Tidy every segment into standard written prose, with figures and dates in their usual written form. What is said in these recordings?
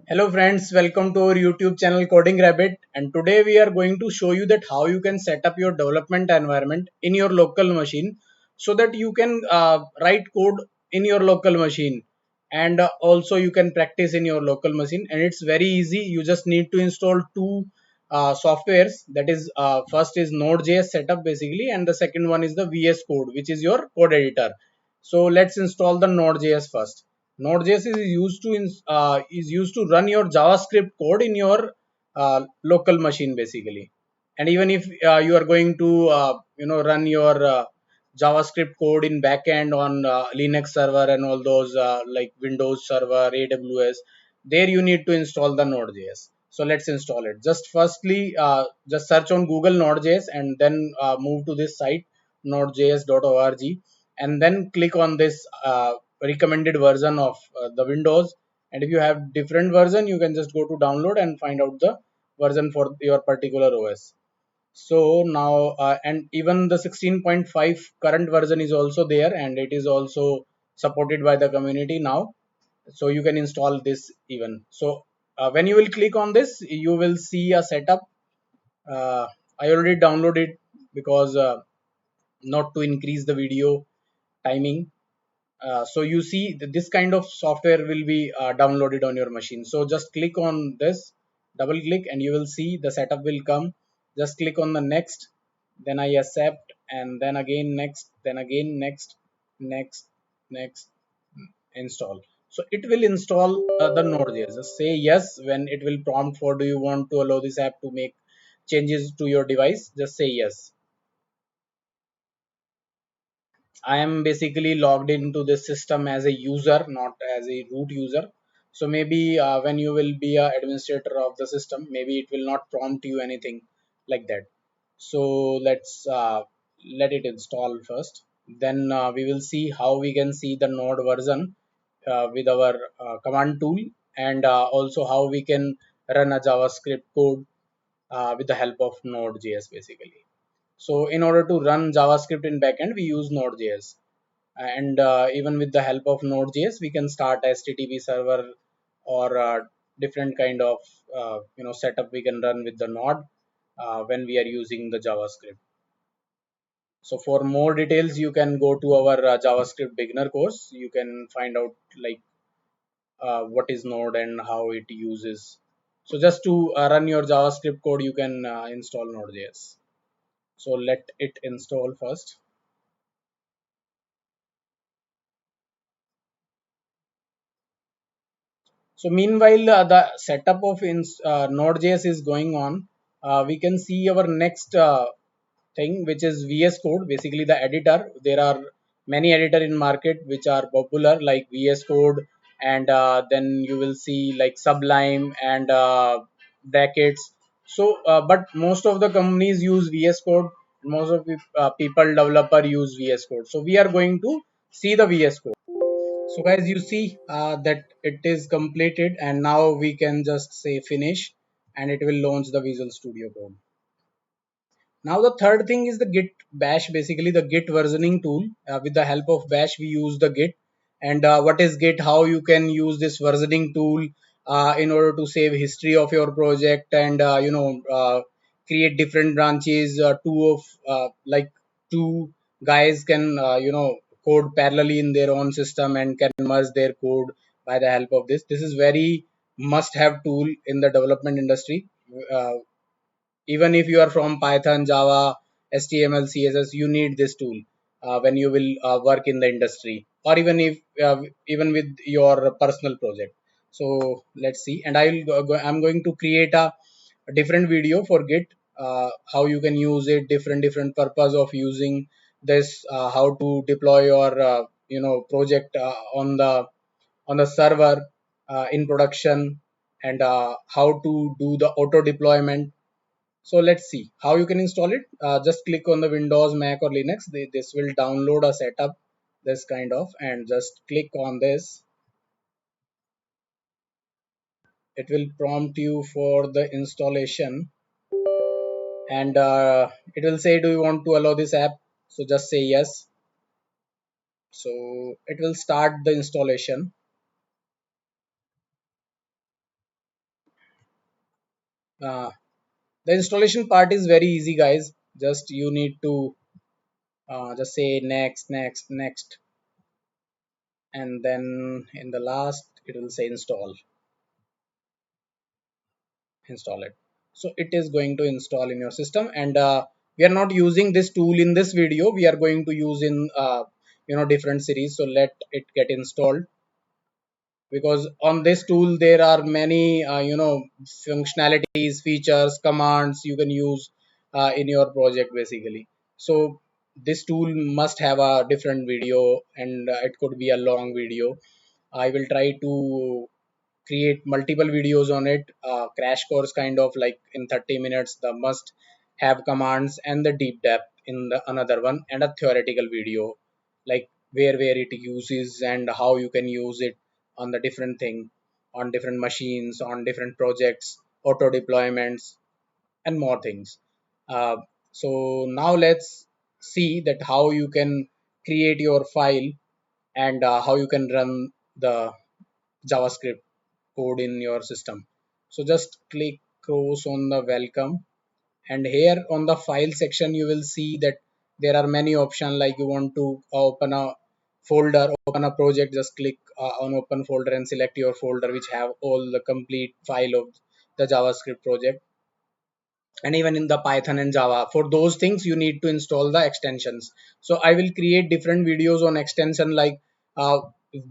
Hello friends, welcome to our YouTube channel Coding Rabbit, and today we are going to show you that how you can set up your development environment in your local machine so that you can write code in your local machine, and also you can practice in your local machine, and it's very easy. You just need to install two softwares, that is first is Node.js setup basically, and the second one is the VS Code, which is your code editor. So let's install the Node.js first. Node.js is used to run your JavaScript code in your local machine basically. And even if you are going to run your JavaScript code in backend on Linux server and all those like Windows server, AWS, there you need to install the Node.js. So let's install it. Just firstly, just search on Google Node.js and then move to this site nodejs.org, and then click on this recommended version of the Windows. And if you have different version, you can just go to download and find out the version for your particular OS. So now and even the 16.5 current version is also there, and it is also supported by the community now, so you can install this even. So when you will click on this, you will see a setup. I already downloaded because not to increase the video timing. So you see that this kind of software will be downloaded on your machine. So just click on this, double click, and you will see the setup will come. Just click on the next, then I accept, and then again next, then again next, next, next, install. So it will install the Node.js. Just say yes when it will prompt for do you want to allow this app to make changes to your device. Just say yes. I am basically logged into this system as a user, not as a root user. So maybe when you will be a administrator of the system, maybe it will not prompt you anything like that. So let's let it install first. Then we will see how we can see the node version with our command tool, and also how we can run a JavaScript code with the help of Node.js basically. So in order to run JavaScript in backend, we use Node.js, and even with the help of Node.js, we can start HTTP server or different kind of setup we can run with the Node when we are using the JavaScript. So for more details, you can go to our JavaScript beginner course. You can find out like what is Node and how it uses. So just to run your JavaScript code, you can install Node.js. So let it install first. So meanwhile, the setup of Node.js is going on. We can see our next thing, which is VS Code, basically the editor. There are many editor in market which are popular, like VS Code, and then you will see like Sublime and brackets. So, but most of the companies use VS Code. Most of the people developer use VS Code. So we are going to see the VS Code. So guys, you see that it is completed, and now we can just say finish, and it will launch the Visual Studio Code. Now the third thing is the Git Bash, basically the Git versioning tool. With the help of Bash, we use the Git. And what is Git? How you can use this versioning tool in order to save history of your project, and create different branches. Two guys can code parallelly in their own system and can merge their code by the help of this. This is very must-have tool in the development industry. Uh, Even if you are from Python, Java, HTML, CSS, you need this tool when you will work in the industry, or even with your personal project. So let's see, and I'm going to create a different video for Git, how you can use it, different purpose of using this, how to deploy your project on the server in production, and how to do the auto deployment. So let's see how you can install it. Just click on the Windows, Mac, or Linux. This will download a setup, this kind of, and just click on this. It will prompt you for the installation, and it will say, "Do you want to allow this app?" So just say yes. So it will start the installation. uh, the installation part is very easy, guys. Just you need to just say next, next, next, and then in the last it will say install it. So it is going to install in your system, and we are not using this tool in this video. We are going to use in different series. So let it get installed, because on this tool there are many functionalities, features, commands you can use in your project basically. So this tool must have a different video, and it could be a long video. I will try to create multiple videos on it, crash course kind of, like in 30 minutes, the must have commands and the deep depth in the another one, and a theoretical video like where it uses and how you can use it on the different thing, on different machines, on different projects, auto deployments, and more things. uh, so now let's see that how you can create your file, and how you can run the JavaScript code in your system. So just click close on the welcome, and here on the file section you will see that there are many options, like you want to open a folder, open a project, just click on open folder and select your folder which have all the complete file of the JavaScript project. And even in the Python and Java, for those things you need to install the extensions. So I will create different videos on extension, like uh,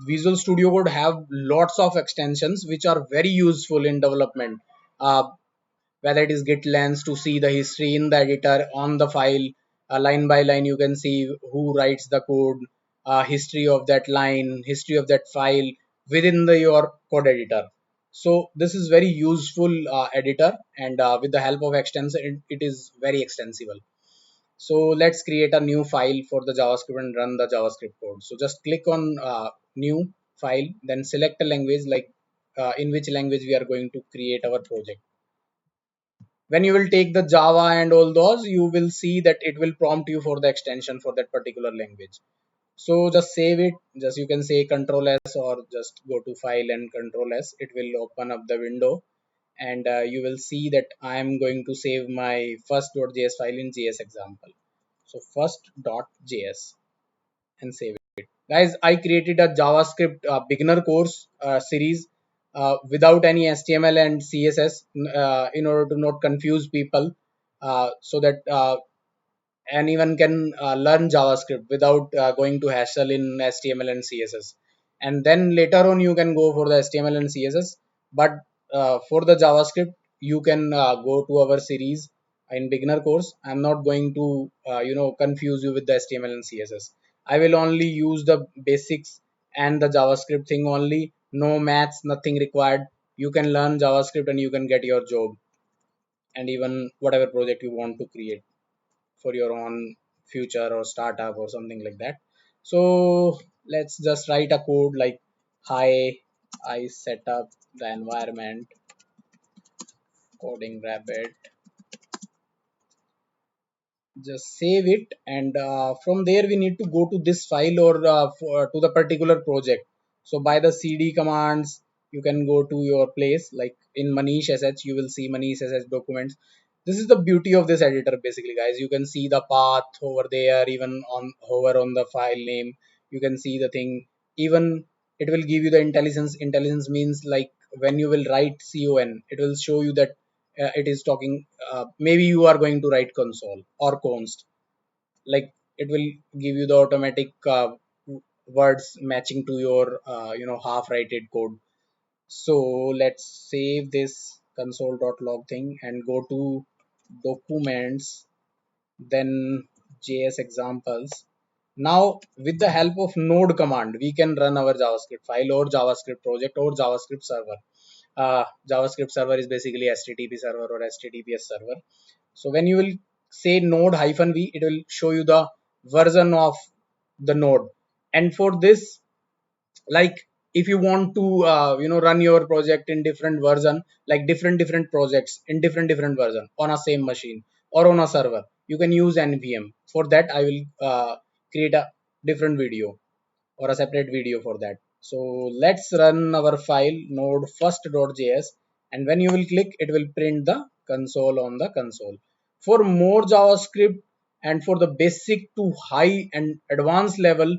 Visual Studio Code have lots of extensions which are very useful in development. uh, Whether it is git lens to see the history in the editor on the file, line by line you can see who writes the code, history of that line, history of that file within your code editor. So this is very useful editor, and with the help of extension it is very extensible. So let's create a new file for the JavaScript and run the JavaScript code. So just click on new file, then select a language, like in which language we are going to create our project. When you will take the Java and all those, you will see that it will prompt you for the extension for that particular language. So just save it. Just you can say Control S, or just go to file and Control S. It will open up the window, and you will see that I am going to save my first.js file in JS example. So first.js, and save it. Guys, I created a JavaScript beginner course series without any HTML and CSS, in order to not confuse people, so that anyone can learn JavaScript without going to hassle in HTML and CSS. And then later on you can go for the HTML and CSS, but for the JavaScript you can go to our series in beginner course. I'm not going to confuse you with the HTML and CSS. I will only use the basics and the JavaScript thing only. No maths, nothing required. You can learn JavaScript and you can get your job, and even whatever project you want to create for your own future or startup or something like that. So let's just write a code like, hi, I set up the environment coding rabbit. Just save it, and from there we need to go to this file, or to the particular project. So by the cd commands you can go to your place, like in Manish sh you will see Manish sh documents. This is the beauty of this editor basically, guys. You can see the path over there, even on hover on the file name you can see the thing. Even it will give you the intelligence means, like when you will write con, it will show you that it is talking. Maybe you are going to write console or const, like it will give you the automatic words matching to your half rated code. So let's save this console.log thing and go to documents, then JS examples. Now with the help of node command we can run our JavaScript file or JavaScript project or JavaScript server. JavaScript server is basically HTTP server or HTTPS server. So when you will say node hyphen v, it will show you the version of the node. And for this, like if you want to run your project in different version, like different projects in different version on a same machine or on a server, you can use npm. For that I will create a different video or a separate video for that. So let's run our file node first.js, and when you will click, it will print the console on the console. For more JavaScript and for the basic to high and advanced level,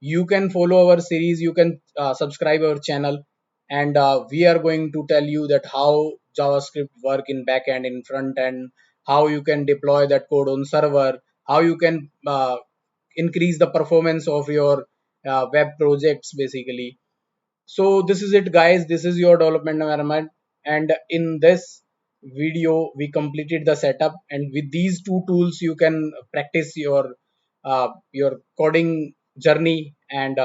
you can follow our series, you can subscribe our channel, and we are going to tell you that how JavaScript work in back end, in front end, how you can deploy that code on server, how you can increase the performance of your web projects basically. So this is it guys, this is your development environment, and in this video we completed the setup, and with these two tools you can practice your coding journey. And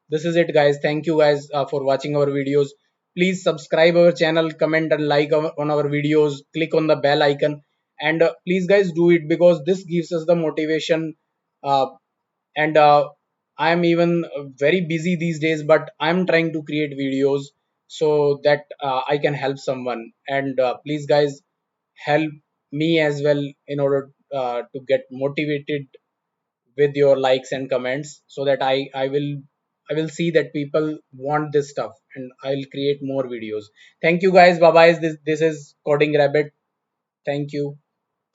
this is it guys, thank you guys for watching our videos. Please subscribe our channel, comment and like on our videos, click on the bell icon, and please guys do it, because this gives us the motivation. And I am even very busy these days, but I'm trying to create videos so that I can help someone. And please guys help me as well in order to get motivated with your likes and comments, so that I will see that people want this stuff and I'll create more videos. Thank you guys, bye bye. This is Coding Rabbit. Thank you.